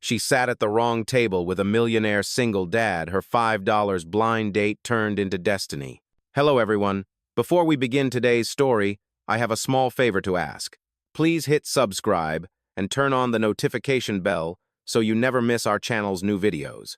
She sat at the wrong table with a millionaire single dad. Her $5 blind date turned into destiny. Hello, everyone. Before we begin today's story, I have a small favor to ask. Please hit subscribe and turn on the notification bell so you never miss our channel's new videos.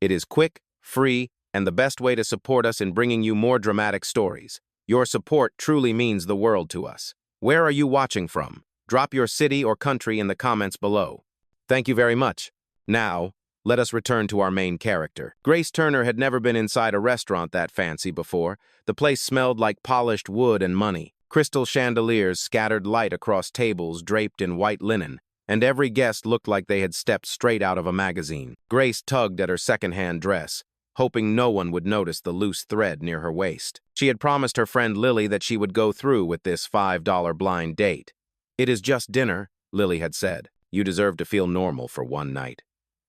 It is quick, free, and the best way to support us in bringing you more dramatic stories. Your support truly means the world to us. Where are you watching from? Drop your city or country in the comments below. Thank you very much. Now, let us return to our main character. Grace Turner had never been inside a restaurant that fancy before. The place smelled like polished wood and money. Crystal chandeliers scattered light across tables draped in white linen, and every guest looked like they had stepped straight out of a magazine. Grace tugged at her second-hand dress, hoping no one would notice the loose thread near her waist. She had promised her friend Lily that she would go through with this $5 blind date. "It is just dinner," Lily had said. "You deserve to feel normal for one night."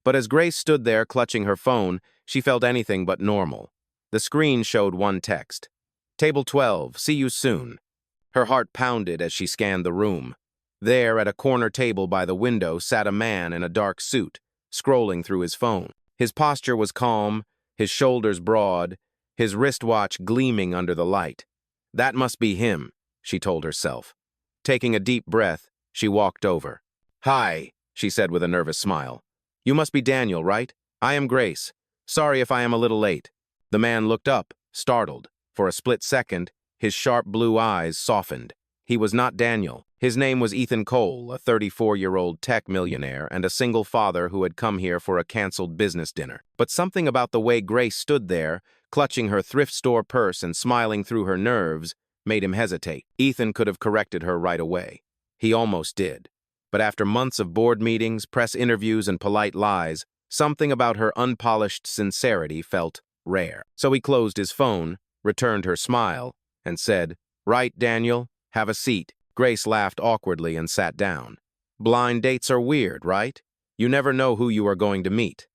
But as Grace stood there clutching her phone, she felt anything but normal. The screen showed one text. "Table 12, see you soon." Her heart pounded as she scanned the room. There, at a corner table by the window, sat a man in a dark suit, scrolling through his phone. His posture was calm, his shoulders broad, his wristwatch gleaming under the light. That must be him, she told herself. Taking a deep breath, she walked over. "Hi," she said with a nervous smile. "You must be Daniel, right? I am Grace. Sorry if I am a little late." The man looked up, startled. For a split second, his sharp blue eyes softened. He was not Daniel. His name was Ethan Cole, a 34-year-old tech millionaire and a single father who had come here for a canceled business dinner. But something about the way Grace stood there, clutching her thrift store purse and smiling through her nerves, made him hesitate. Ethan could have corrected her right away. He almost did. But after months of board meetings, press interviews, and polite lies, something about her unpolished sincerity felt rare. So he closed his phone, returned her smile, and said, "Right, Daniel, have a seat." Grace laughed awkwardly and sat down. "Blind dates are weird, right? You never know who you are going to meet."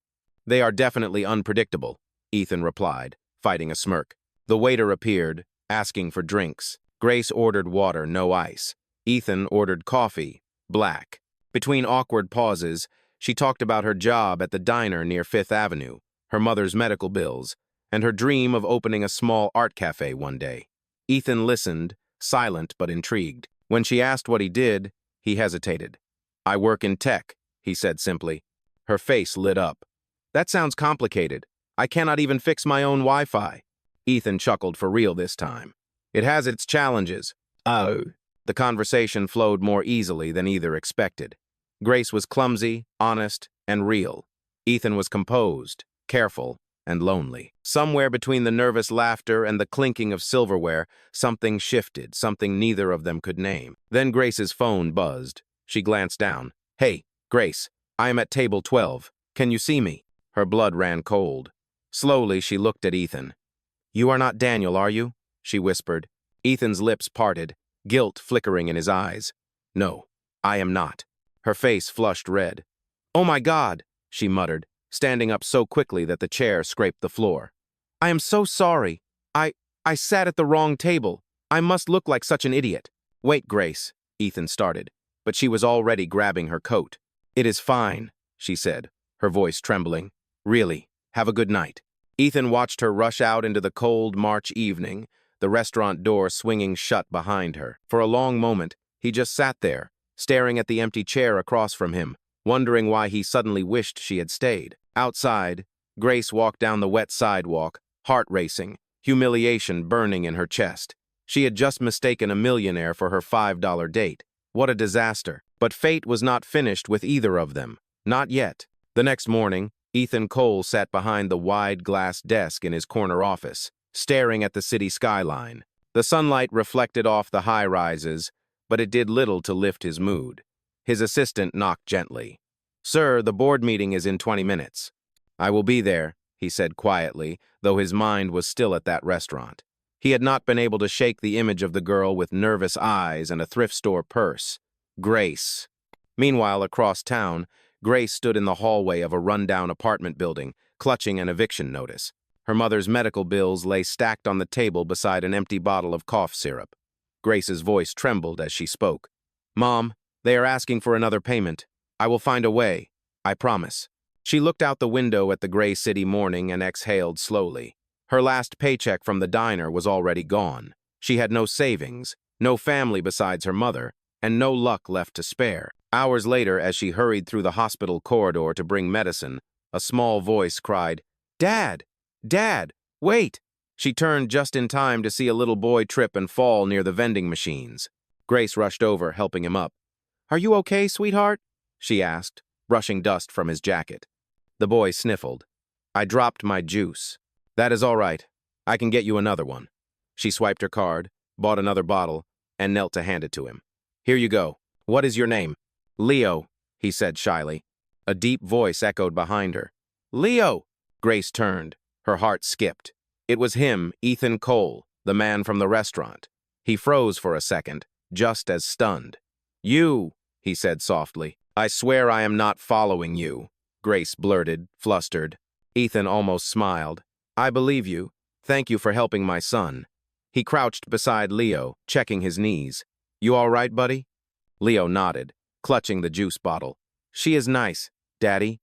"They are definitely unpredictable," Ethan replied, fighting a smirk. The waiter appeared, asking for drinks. Grace ordered water, no ice. Ethan ordered coffee, black. Between awkward pauses, she talked about her job at the diner near Fifth Avenue, her mother's medical bills, and her dream of opening a small art cafe one day. Ethan listened, silent but intrigued. When she asked what he did, he hesitated. "I work in tech," he said simply. Her face lit up. "That sounds complicated. I cannot even fix my own Wi-Fi." Ethan chuckled for real this time. "It has its challenges." "Oh." The conversation flowed more easily than either expected. Grace was clumsy, honest, and real. Ethan was composed, careful, and lonely. Somewhere between the nervous laughter and the clinking of silverware, something shifted, something neither of them could name. Then Grace's phone buzzed. She glanced down. "Hey, Grace, I am at table 12. Can you see me?" Her blood ran cold. Slowly, she looked at Ethan. "You are not Daniel, are you?" she whispered. Ethan's lips parted, guilt flickering in his eyes. "No, I am not." Her face flushed red. "Oh my God," she muttered, standing up so quickly that the chair scraped the floor. "I am so sorry. I sat at the wrong table. I must look like such an idiot." "Wait, Grace," Ethan started, but she was already grabbing her coat. "It is fine," she said, her voice trembling. "Really, have a good night." Ethan watched her rush out into the cold March evening, the restaurant door swinging shut behind her. For a long moment, he just sat there, staring at the empty chair across from him, wondering why he suddenly wished she had stayed. Outside, Grace walked down the wet sidewalk, heart racing, humiliation burning in her chest. She had just mistaken a millionaire for her $5 date. What a disaster. But fate was not finished with either of them. Not yet. The next morning, Ethan Cole sat behind the wide glass desk in his corner office, staring at the city skyline. The sunlight reflected off the high-rises, but it did little to lift his mood. His assistant knocked gently. "Sir, the board meeting is in 20 minutes. "I will be there," he said quietly, though his mind was still at that restaurant. He had not been able to shake the image of the girl with nervous eyes and a thrift store purse. Grace. Meanwhile, across town, Grace stood in the hallway of a rundown apartment building, clutching an eviction notice. Her mother's medical bills lay stacked on the table beside an empty bottle of cough syrup. Grace's voice trembled as she spoke. "Mom, they are asking for another payment. I will find a way." I promise. She looked out the window at the gray city morning and exhaled slowly. Her last paycheck from the diner was already gone. She had no savings, no family besides her mother, and no luck left to spare. Hours later, as she hurried through the hospital corridor to bring medicine, a small voice cried, "Dad! Dad! Wait!" She turned just in time to see a little boy trip and fall near the vending machines. Grace rushed over, helping him up. "Are you okay, sweetheart?" she asked, brushing dust from his jacket. The boy sniffled. "I dropped my juice." "That is all right. I can get you another one." She swiped her card, bought another bottle, and knelt to hand it to him. "Here you go. What is your name?" "Leo," he said shyly. A deep voice echoed behind her. "Leo!" Grace turned. Her heart skipped. It was him, Ethan Cole, the man from the restaurant. He froze for a second, just as stunned. "You," he said softly. "I swear I am not following you," Grace blurted, flustered. Ethan almost smiled. "I believe you. Thank you for helping my son." He crouched beside Leo, checking his knees. "You all right, buddy?" Leo nodded, clutching the juice bottle. "She is nice, Daddy."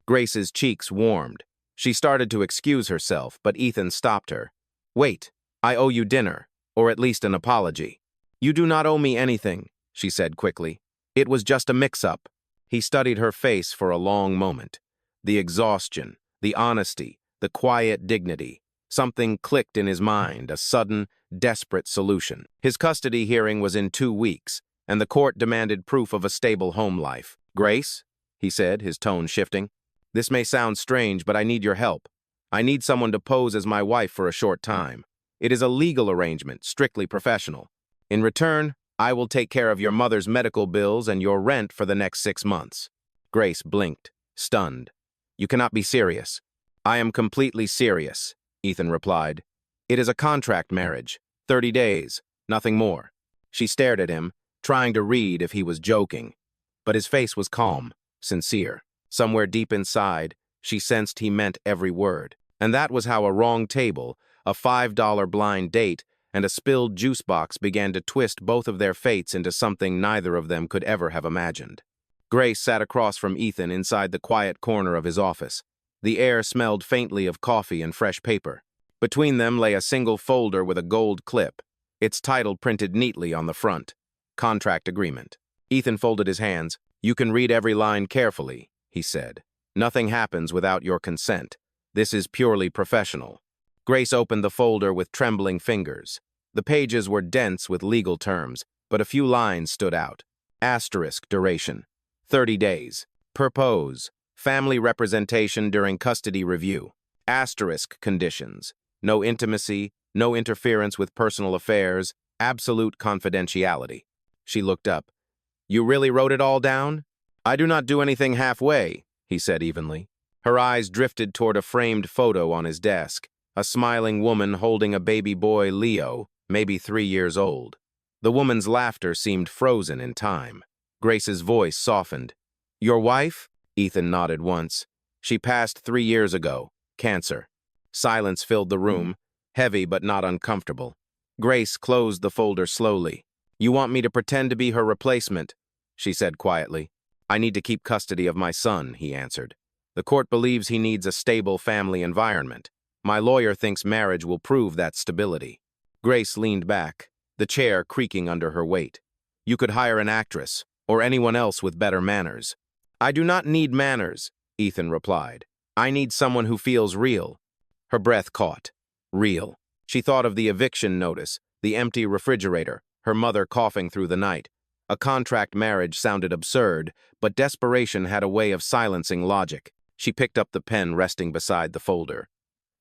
Grace's cheeks warmed. She started to excuse herself, but Ethan stopped her. "Wait, I owe you dinner, or at least an apology." "You do not owe me anything," she said quickly. "It was just a mix-up." He studied her face for a long moment. The exhaustion, the honesty, the quiet dignity. Something clicked in his mind, a sudden, desperate solution. His custody hearing was in 2 weeks, and the court demanded proof of a stable home life. "Grace," he said, his tone shifting, "this may sound strange, but I need your help. I need someone to pose as my wife for a short time. It is a legal arrangement, strictly professional. In return, I will take care of your mother's medical bills and your rent for the next 6 months." Grace blinked, stunned. "You cannot be serious." "I am completely serious," Ethan replied. "It is a contract marriage, 30 days, nothing more." She stared at him, trying to read if he was joking. But his face was calm, sincere. Somewhere deep inside, she sensed he meant every word. And that was how a wrong table, a $5 blind date, and a spilled juice box began to twist both of their fates into something neither of them could ever have imagined. Grace sat across from Ethan inside the quiet corner of his office. The air smelled faintly of coffee and fresh paper. Between them lay a single folder with a gold clip, its title printed neatly on the front. Contract agreement. Ethan folded his hands. "You can read every line carefully," he said. "Nothing happens without your consent. This is purely professional." Grace opened the folder with trembling fingers. The pages were dense with legal terms, but a few lines stood out. Asterisk duration. 30 days. Purpose. Family representation during custody review. Asterisk conditions. No intimacy, no interference with personal affairs, absolute confidentiality. She looked up. "You really wrote it all down?" "I do not do anything halfway," he said evenly. Her eyes drifted toward a framed photo on his desk, a smiling woman holding a baby boy, Leo, maybe 3 years old. The woman's laughter seemed frozen in time. Grace's voice softened. "Your wife?" Ethan nodded once. "She passed 3 years ago. Cancer." Silence filled the room, heavy but not uncomfortable. Grace closed the folder slowly. "You want me to pretend to be her replacement?" she said quietly. "I need to keep custody of my son," he answered. "The court believes he needs a stable family environment. My lawyer thinks marriage will prove that stability." Grace leaned back, the chair creaking under her weight. "You could hire an actress, or anyone else with better manners." "I do not need manners," Ethan replied. "I need someone who feels real." Her breath caught. Real. She thought of the eviction notice, the empty refrigerator, her mother coughing through the night. A contract marriage sounded absurd, but desperation had a way of silencing logic. She picked up the pen resting beside the folder.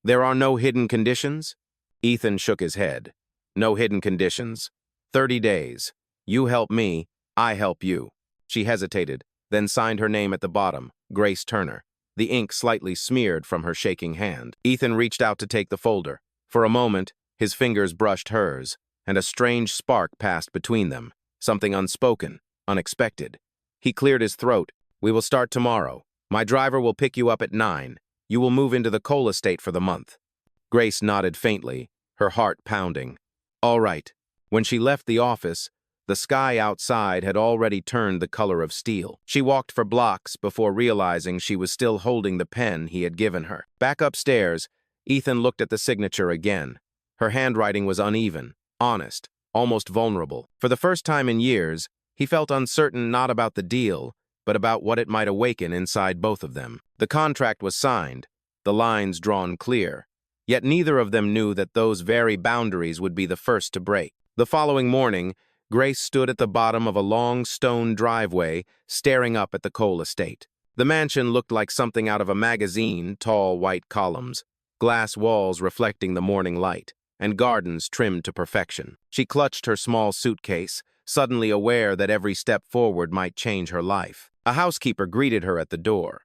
"There are no hidden conditions?" Ethan shook his head. "No hidden conditions. 30 days. You help me, I help you." She hesitated, then signed her name at the bottom, Grace Turner. The ink slightly smeared from her shaking hand. Ethan reached out to take the folder. For a moment, his fingers brushed hers, and a strange spark passed between them, something unspoken, unexpected. He cleared his throat. "We will start tomorrow. My driver will pick you up at 9. You will move into the Cole estate for the month." Grace nodded faintly, her heart pounding. "All right." When she left the office, The sky outside had already turned the color of steel. She walked for blocks before realizing she was still holding the pen he had given her. Back upstairs, Ethan looked at the signature again. Her handwriting was uneven, honest, almost vulnerable. For the first time in years, he felt uncertain not about the deal, but about what it might awaken inside both of them. The contract was signed, the lines drawn clear, yet neither of them knew that those very boundaries would be the first to break. The following morning, Grace stood at the bottom of a long stone driveway, staring up at the Cole estate. The mansion looked like something out of a magazine, tall white columns, glass walls reflecting the morning light, and gardens trimmed to perfection. She clutched her small suitcase, suddenly aware that every step forward might change her life. A housekeeper greeted her at the door.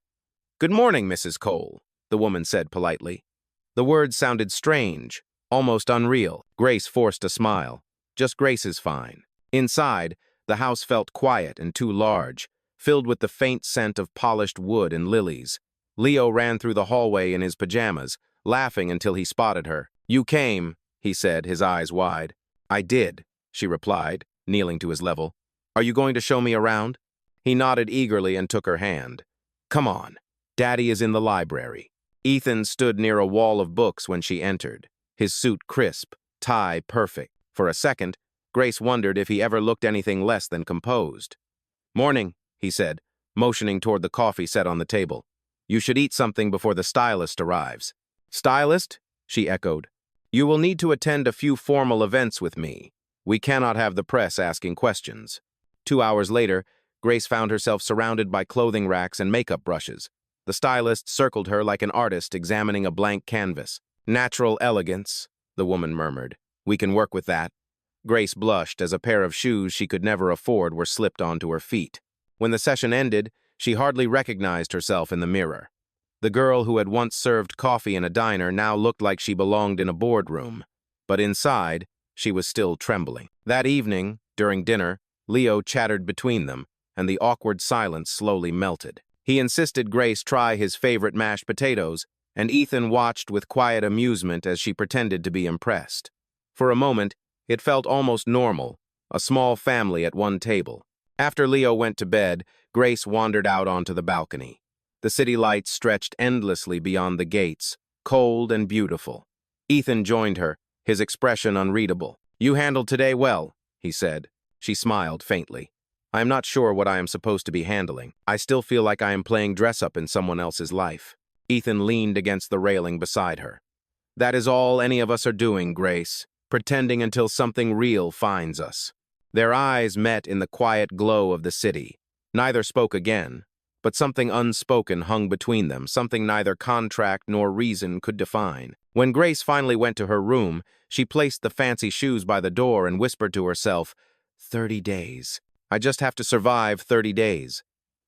"Good morning, Mrs. Cole," the woman said politely. The words sounded strange, almost unreal. Grace forced a smile. Just Grace is fine. Inside, the house felt quiet and too large, filled with the faint scent of polished wood and lilies. Leo ran through the hallway in his pajamas, laughing until he spotted her. "You came," he said, his eyes wide. "I did," she replied, kneeling to his level. "Are you going to show me around?" He nodded eagerly and took her hand. "Come on. Daddy is in the library." Ethan stood near a wall of books when she entered, his suit crisp, tie perfect. For a second, Grace wondered if he ever looked anything less than composed. "Morning," he said, motioning toward the coffee set on the table. "You should eat something before the stylist arrives." "Stylist?" she echoed. "You will need to attend a few formal events with me. We cannot have the press asking questions." 2 hours later, Grace found herself surrounded by clothing racks and makeup brushes. The stylist circled her like an artist examining a blank canvas. "Natural elegance," the woman murmured. "We can work with that." Grace blushed as a pair of shoes she could never afford were slipped onto her feet. When the session ended, she hardly recognized herself in the mirror. The girl who had once served coffee in a diner now looked like she belonged in a boardroom. But inside, she was still trembling. That evening, during dinner, Leo chattered between them, and the awkward silence slowly melted. He insisted Grace try his favorite mashed potatoes, and Ethan watched with quiet amusement as she pretended to be impressed. For a moment, it felt almost normal, a small family at one table. After Leo went to bed, Grace wandered out onto the balcony. The city lights stretched endlessly beyond the gates, cold and beautiful. Ethan joined her, his expression unreadable. "You handled today well," he said. She smiled faintly. "I am not sure what I am supposed to be handling. I still feel like I am playing dress-up in someone else's life." Ethan leaned against the railing beside her. "That is all any of us are doing, Grace. Pretending until something real finds us." Their eyes met in the quiet glow of the city. Neither spoke again, but something unspoken hung between them, something neither contract nor reason could define. When Grace finally went to her room, she placed the fancy shoes by the door and whispered to herself, 30 days. I just have to survive 30 days.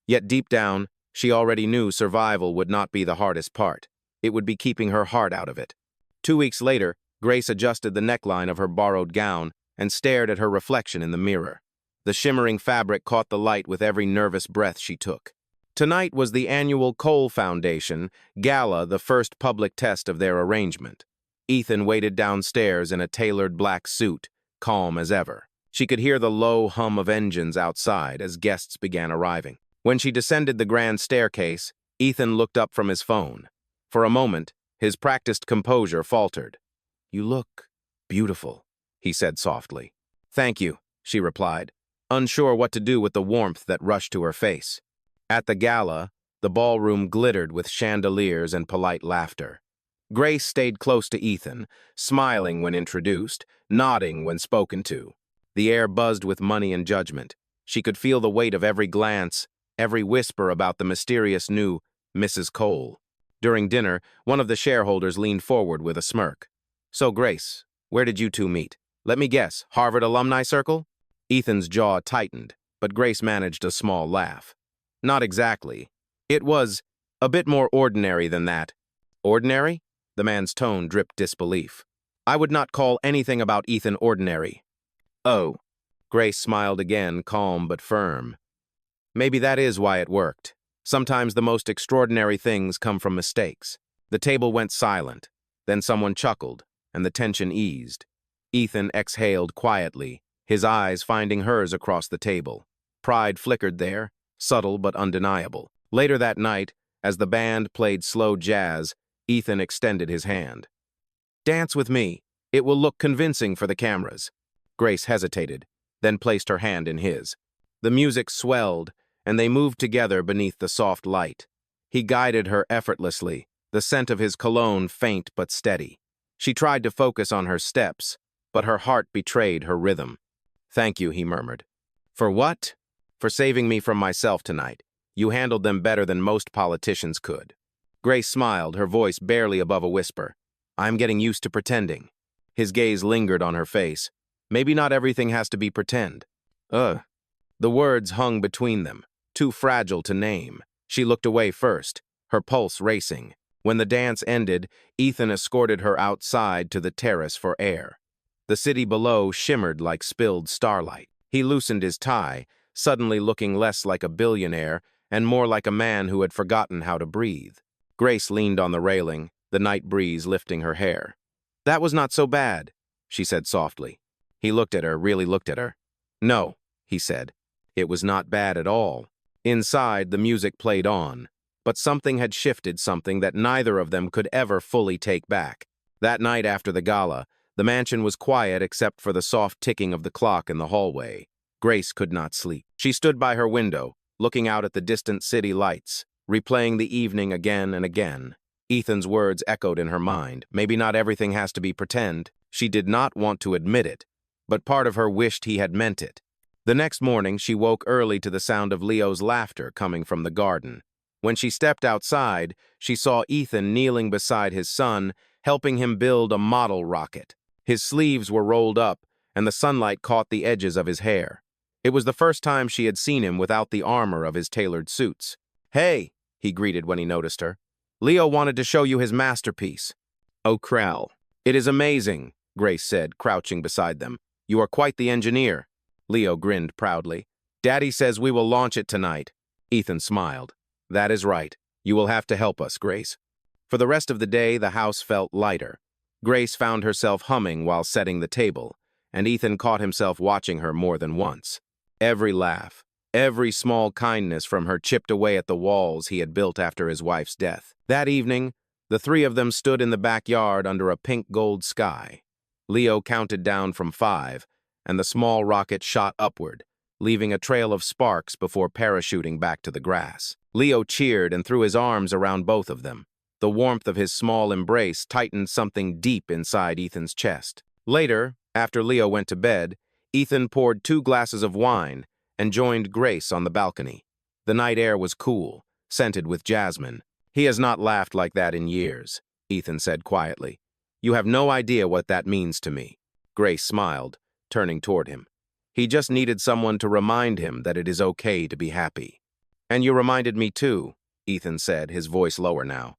Yet deep down, she already knew survival would not be the hardest part. It would be keeping her heart out of it. 2 weeks later, Grace adjusted the neckline of her borrowed gown and stared at her reflection in the mirror. The shimmering fabric caught the light with every nervous breath she took. Tonight was the annual Cole Foundation gala, the first public test of their arrangement. Ethan waited downstairs in a tailored black suit, calm as ever. She could hear the low hum of engines outside as guests began arriving. When she descended the grand staircase, Ethan looked up from his phone. For a moment, his practiced composure faltered. "You look beautiful," he said softly. "Thank you," she replied, unsure what to do with the warmth that rushed to her face. At the gala, the ballroom glittered with chandeliers and polite laughter. Grace stayed close to Ethan, smiling when introduced, nodding when spoken to. The air buzzed with money and judgment. She could feel the weight of every glance, every whisper about the mysterious new Mrs. Cole. During dinner, one of the shareholders leaned forward with a smirk. "So, Grace, where did you two meet? Let me guess, Harvard Alumni Circle?" Ethan's jaw tightened, but Grace managed a small laugh. "Not exactly. It was a bit more ordinary than that." "Ordinary?" The man's tone dripped disbelief. "I would not call anything about Ethan ordinary." "Oh." Grace smiled again, calm but firm. "Maybe that is why it worked. Sometimes the most extraordinary things come from mistakes." The table went silent. Then someone chuckled, and the tension eased. Ethan exhaled quietly, his eyes finding hers across the table. Pride flickered there, subtle but undeniable. Later that night, as the band played slow jazz, Ethan extended his hand. "Dance with me. It will look convincing for the cameras." Grace hesitated, then placed her hand in his. The music swelled, and they moved together beneath the soft light. He guided her effortlessly, the scent of his cologne faint but steady. She tried to focus on her steps, but her heart betrayed her rhythm. "Thank you," he murmured. "For what?" "For saving me from myself tonight. You handled them better than most politicians could." Grace smiled, her voice barely above a whisper. "I'm getting used to pretending." His gaze lingered on her face. "Maybe not everything has to be pretend." Ugh. The words hung between them, too fragile to name. She looked away first, her pulse racing. When the dance ended, Ethan escorted her outside to the terrace for air. The city below shimmered like spilled starlight. He loosened his tie, suddenly looking less like a billionaire and more like a man who had forgotten how to breathe. Grace leaned on the railing, the night breeze lifting her hair. "That was not so bad," she said softly. He looked at her, really looked at her. "No," he said. It was not bad at all. Inside, the music played on, but something had shifted, something that neither of them could ever fully take back. That night after the gala, the mansion was quiet except for the soft ticking of the clock in the hallway. Grace could not sleep. She stood by her window, looking out at the distant city lights, replaying the evening again and again. Ethan's words echoed in her mind. Maybe not everything has to be pretend. She did not want to admit it, but part of her wished he had meant it. The next morning, she woke early to the sound of Leo's laughter coming from the garden. When she stepped outside, she saw Ethan kneeling beside his son, helping him build a model rocket. His sleeves were rolled up, and the sunlight caught the edges of his hair. It was the first time she had seen him without the armor of his tailored suits. "Hey," he greeted when he noticed her. "Leo wanted to show you his masterpiece." "Oh, Krell. It is amazing," Grace said, crouching beside them. "You are quite the engineer." Leo grinned proudly. "Daddy says we will launch it tonight." Ethan smiled. "That is right. You will have to help us, Grace." For the rest of the day, the house felt lighter. Grace found herself humming while setting the table, and Ethan caught himself watching her more than once. Every laugh, every small kindness from her chipped away at the walls he had built after his wife's death. That evening, the three of them stood in the backyard under a pink-gold sky. Leo counted down from 5, and the small rocket shot upward, leaving a trail of sparks before parachuting back to the grass. Leo cheered and threw his arms around both of them. The warmth of his small embrace tightened something deep inside Ethan's chest. Later, after Leo went to bed, Ethan poured 2 glasses of wine and joined Grace on the balcony. The night air was cool, scented with jasmine. "He has not laughed like that in years," Ethan said quietly. "You have no idea what that means to me." Grace smiled, turning toward him. "He just needed someone to remind him that it is okay to be happy." "And you reminded me too," Ethan said, his voice lower now.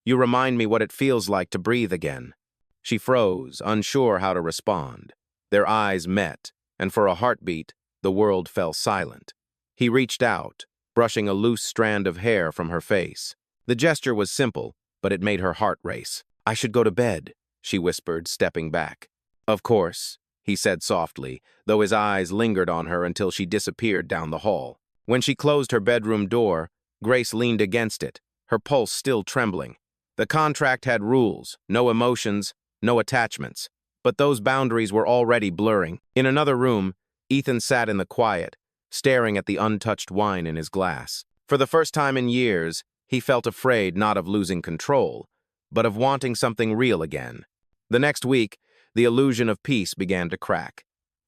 "You remind me what it feels like to breathe again." She froze, unsure how to respond. Their eyes met, and for a heartbeat, the world fell silent. He reached out, brushing a loose strand of hair from her face. The gesture was simple, but it made her heart race. "I should go to bed," she whispered, stepping back. "Of course," he said softly, though his eyes lingered on her until she disappeared down the hall. When she closed her bedroom door, Grace leaned against it, her pulse still trembling. The contract had rules, no emotions, no attachments, but those boundaries were already blurring. In another room, Ethan sat in the quiet, staring at the untouched wine in his glass. For the first time in years, he felt afraid not of losing control, but of wanting something real again. The next week, the illusion of peace began to crack.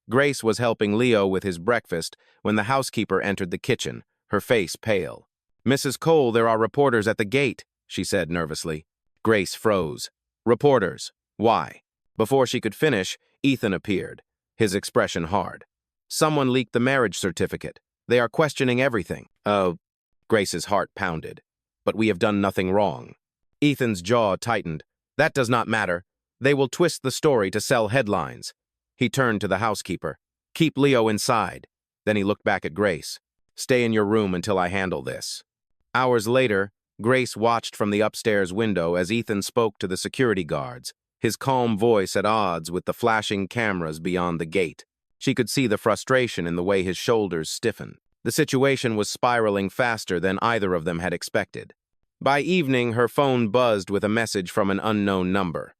Grace was helping Leo with his breakfast when the housekeeper entered the kitchen, her face pale. "Mrs. Cole, there are reporters at the gate," she said nervously. Grace froze. "Reporters? Why?" Before she could finish, Ethan appeared, his expression hard. "Someone leaked the marriage certificate. They are questioning everything." "Oh," Grace's heart pounded. "But we have done nothing wrong." Ethan's jaw tightened. "That does not matter. They will twist the story to sell headlines." He turned to the housekeeper. "Keep Leo inside." Then he looked back at Grace. "Stay in your room until I handle this." Hours later, Grace watched from the upstairs window as Ethan spoke to the security guards, his calm voice at odds with the flashing cameras beyond the gate. She could see the frustration in the way his shoulders stiffened. The situation was spiraling faster than either of them had expected. By evening, her phone buzzed with a message from an unknown number.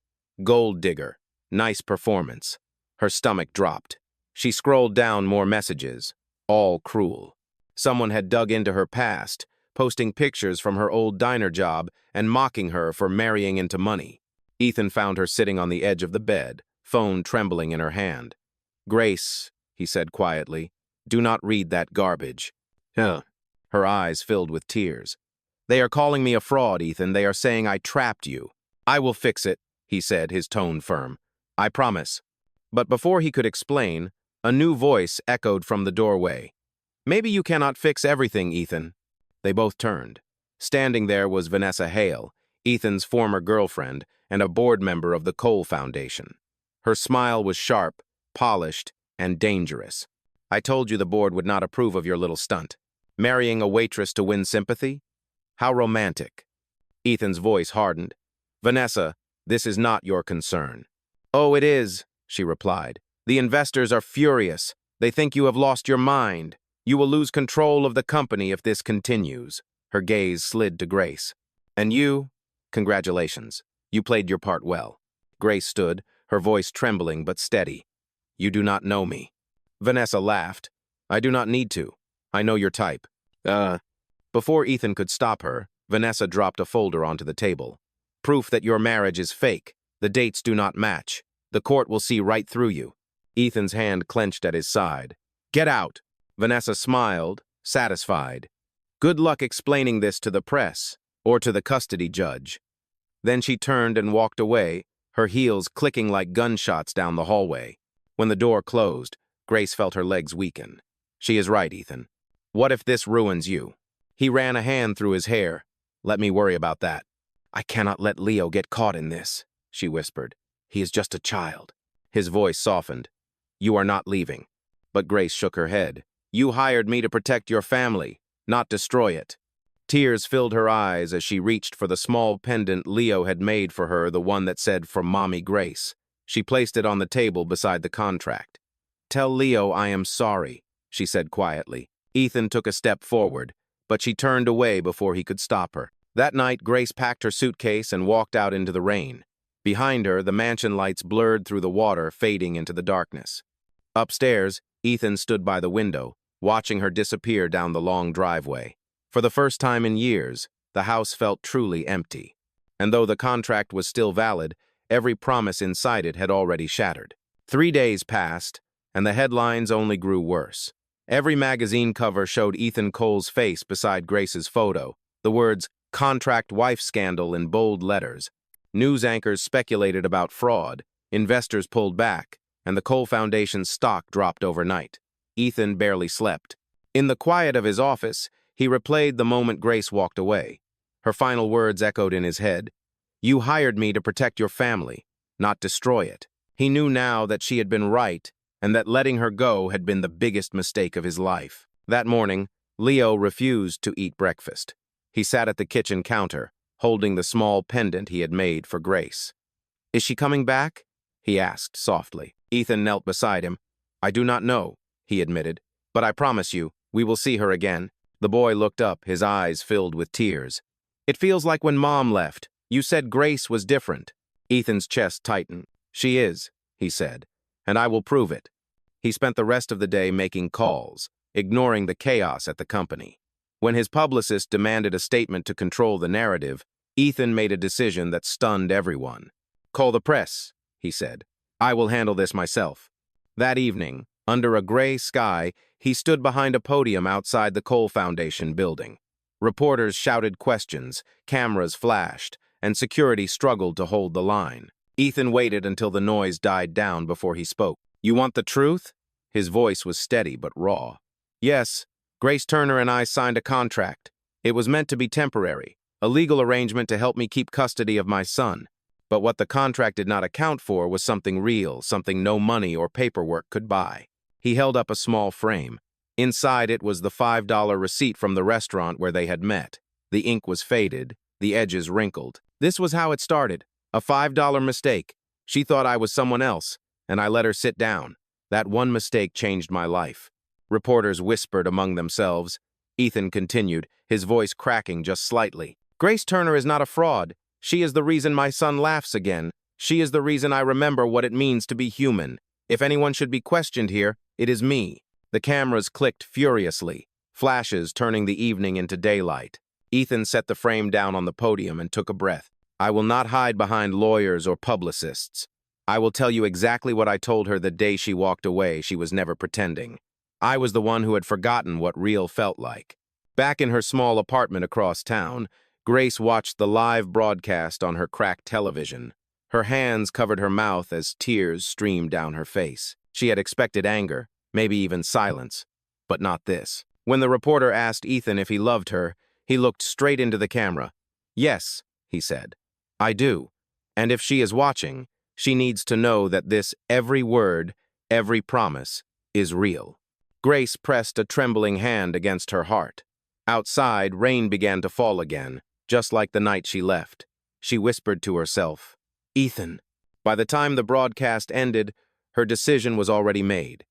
Gold digger. Nice performance. Her stomach dropped. She scrolled down more messages, all cruel. Someone had dug into her past, posting pictures from her old diner job and mocking her for marrying into money. Ethan found her sitting on the edge of the bed, phone trembling in her hand. "Grace," he said quietly, "do not read that garbage." Huh. Her eyes filled with tears. "They are calling me a fraud, Ethan. They are saying I trapped you." "I will fix it," he said, his tone firm. "I promise." But before he could explain, a new voice echoed from the doorway. "Maybe you cannot fix everything, Ethan." They both turned. Standing there was Vanessa Hale, Ethan's former girlfriend and a board member of the Cole Foundation. Her smile was sharp, polished, and dangerous. "I told you the board would not approve of your little stunt. Marrying a waitress to win sympathy? How romantic." Ethan's voice hardened. "Vanessa, this is not your concern." "Oh, it is," she replied. "The investors are furious. They think you have lost your mind. You will lose control of the company if this continues." Her gaze slid to Grace. "And you? Congratulations. You played your part well." Grace stood, her voice trembling but steady. "You do not know me." Vanessa laughed. "I do not need to. I know your type." Before Ethan could stop her, Vanessa dropped a folder onto the table. "Proof that your marriage is fake. The dates do not match. The court will see right through you." Ethan's hand clenched at his side. "Get out." Vanessa smiled, satisfied. "Good luck explaining this to the press, or to the custody judge." Then she turned and walked away, her heels clicking like gunshots down the hallway. When the door closed, Grace felt her legs weaken. "She is right, Ethan. What if this ruins you?" He ran a hand through his hair. "Let me worry about that." "I cannot let Leo get caught in this," she whispered. "He is just a child." His voice softened. "You are not leaving." But Grace shook her head. "You hired me to protect your family, not destroy it." Tears filled her eyes as she reached for the small pendant Leo had made for her, the one that said, "For Mommy Grace." She placed it on the table beside the contract. "Tell Leo I am sorry," she said quietly. Ethan took a step forward, but she turned away before he could stop her. That night, Grace packed her suitcase and walked out into the rain. Behind her, the mansion lights blurred through the water, fading into the darkness. Upstairs, Ethan stood by the window, watching her disappear down the long driveway. For the first time in years, the house felt truly empty. And though the contract was still valid, every promise inside it had already shattered. 3 days passed, and the headlines only grew worse. Every magazine cover showed Ethan Cole's face beside Grace's photo, the words "contract wife scandal" in bold letters. News anchors speculated about fraud, investors pulled back, and the Cole Foundation's stock dropped overnight. Ethan barely slept. In the quiet of his office, he replayed the moment Grace walked away. Her final words echoed in his head. "You hired me to protect your family, not destroy it." He knew now that she had been right, and that letting her go had been the biggest mistake of his life. That morning, Leo refused to eat breakfast. He sat at the kitchen counter, holding the small pendant he had made for Grace. "Is she coming back?" he asked softly. Ethan knelt beside him. "I do not know," he admitted, "but I promise you, we will see her again." The boy looked up, his eyes filled with tears. "It feels like when Mom left. You said Grace was different." Ethan's chest tightened. "She is," he said, "and I will prove it." He spent the rest of the day making calls, ignoring the chaos at the company. When his publicist demanded a statement to control the narrative, Ethan made a decision that stunned everyone. "Call the press," he said. "I will handle this myself." That evening, under a gray sky, he stood behind a podium outside the Cole Foundation building. Reporters shouted questions, cameras flashed, and security struggled to hold the line. Ethan waited until the noise died down before he spoke. "You want the truth?" His voice was steady but raw. "Yes, Grace Turner and I signed a contract. It was meant to be temporary, a legal arrangement to help me keep custody of my son. But what the contract did not account for was something real, something no money or paperwork could buy." He held up a small frame. Inside it was the $5 receipt from the restaurant where they had met. The ink was faded, the edges wrinkled. "This was how it started. A $5 mistake. She thought I was someone else, and I let her sit down. That one mistake changed my life. Reporters whispered among themselves. Ethan continued, his voice cracking just slightly. Grace Turner is not a fraud. She is the reason my son laughs again. She is the reason I remember what it means to be human. If anyone should be questioned here, it is me. The cameras clicked furiously, flashes turning the evening into daylight. Ethan set the frame down on the podium and took a breath. I will not hide behind lawyers or publicists. I will tell you exactly what I told her the day she walked away. She was never pretending. I was the one who had forgotten what real felt like. Back in her small apartment across town, Grace watched the live broadcast on her cracked television. Her hands covered her mouth as tears streamed down her face. She had expected anger, maybe even silence, but not this. When the reporter asked Ethan if he loved her, he looked straight into the camera. Yes, he said, I do. And if she is watching, she needs to know that this every word, every promise, is real. Grace pressed a trembling hand against her heart. Outside, rain began to fall again, just like the night she left. She whispered to herself, Ethan. By the time the broadcast ended, her decision was already made.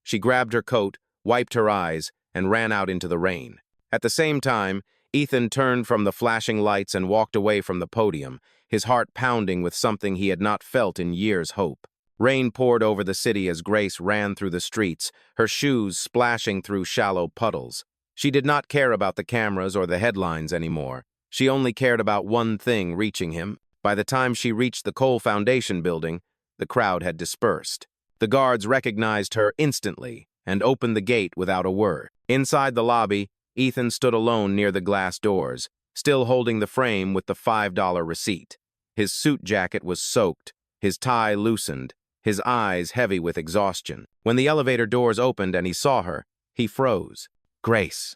She grabbed her coat, wiped her eyes, and ran out into the rain. At the same time, Ethan turned from the flashing lights and walked away from the podium, his heart pounding with something he had not felt in years' hope. Rain poured over the city as Grace ran through the streets, her shoes splashing through shallow puddles. She did not care about the cameras or the headlines anymore. She only cared about one thing reaching him. By the time she reached the Cole Foundation building, the crowd had dispersed. The guards recognized her instantly and opened the gate without a word. Inside the lobby, Ethan stood alone near the glass doors, still holding the frame with the $5 receipt. His suit jacket was soaked, his tie loosened, his eyes heavy with exhaustion. When the elevator doors opened and he saw her, he froze. Grace,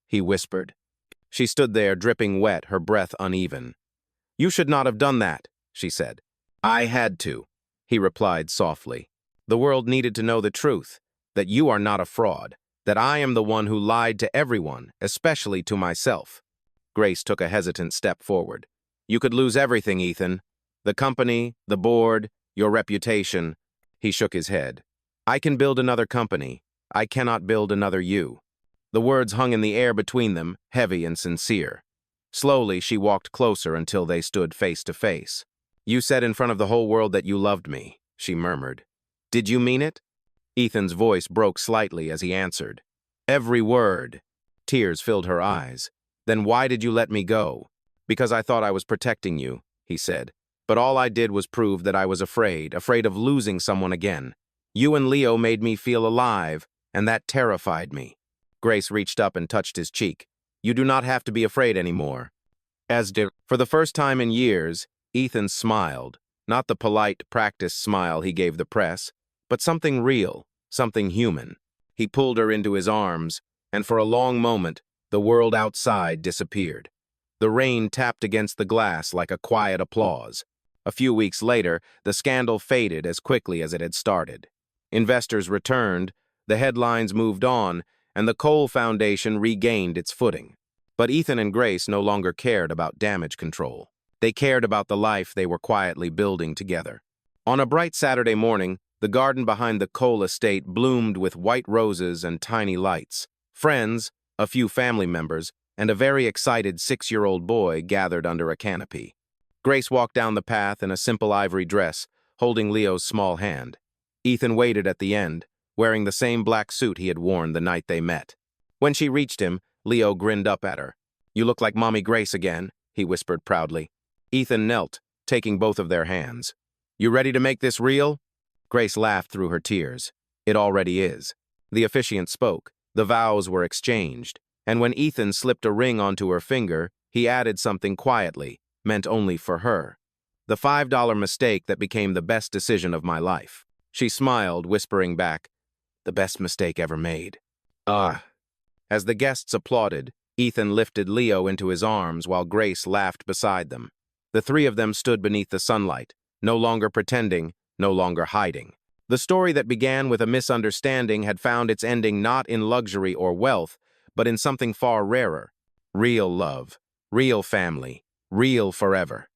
he whispered. She stood there, dripping wet, her breath uneven. You should not have done that, she said. I had to, he replied softly. The world needed to know the truth, that you are not a fraud, that I am the one who lied to everyone, especially to myself. Grace took a hesitant step forward. You could lose everything, Ethan. The company, the board, your reputation. He shook his head. I can build another company. I cannot build another you. The words hung in the air between them, heavy and sincere. Slowly, she walked closer until they stood face to face. You said in front of the whole world that you loved me, she murmured. Did you mean it? Ethan's voice broke slightly as he answered. Every word. Tears filled her eyes. Then why did you let me go? Because I thought I was protecting you, he said. But all I did was prove that I was afraid of losing someone again. You and Leo made me feel alive, and that terrified me. Grace reached up and touched his cheek. You do not have to be afraid anymore. For the first time in years, Ethan smiled, not the polite, practiced smile he gave the press, but something real, something human. He pulled her into his arms, and for a long moment, the world outside disappeared. The rain tapped against the glass like a quiet applause. A few weeks later, the scandal faded as quickly as it had started. Investors returned, the headlines moved on, and the Cole Foundation regained its footing. But Ethan and Grace no longer cared about damage control. They cared about the life they were quietly building together. On a bright Saturday morning, the garden behind the Cole estate bloomed with white roses and tiny lights. Friends, a few family members, and a very excited 6-year-old boy gathered under a canopy. Grace walked down the path in a simple ivory dress, holding Leo's small hand. Ethan waited at the end, wearing the same black suit he had worn the night they met. When she reached him, Leo grinned up at her. You look like Mommy Grace again, he whispered proudly. Ethan knelt, taking both of their hands. You ready to make this real? Grace laughed through her tears. It already is. The officiant spoke. The vows were exchanged. And when Ethan slipped a ring onto her finger, he added something quietly, meant only for her. The $5 mistake that became the best decision of my life. She smiled, whispering back, the best mistake ever made. As the guests applauded, Ethan lifted Leo into his arms while Grace laughed beside them. The three of them stood beneath the sunlight, no longer pretending, no longer hiding. The story that began with a misunderstanding had found its ending not in luxury or wealth, but in something far rarer. Real love, real family, real forever.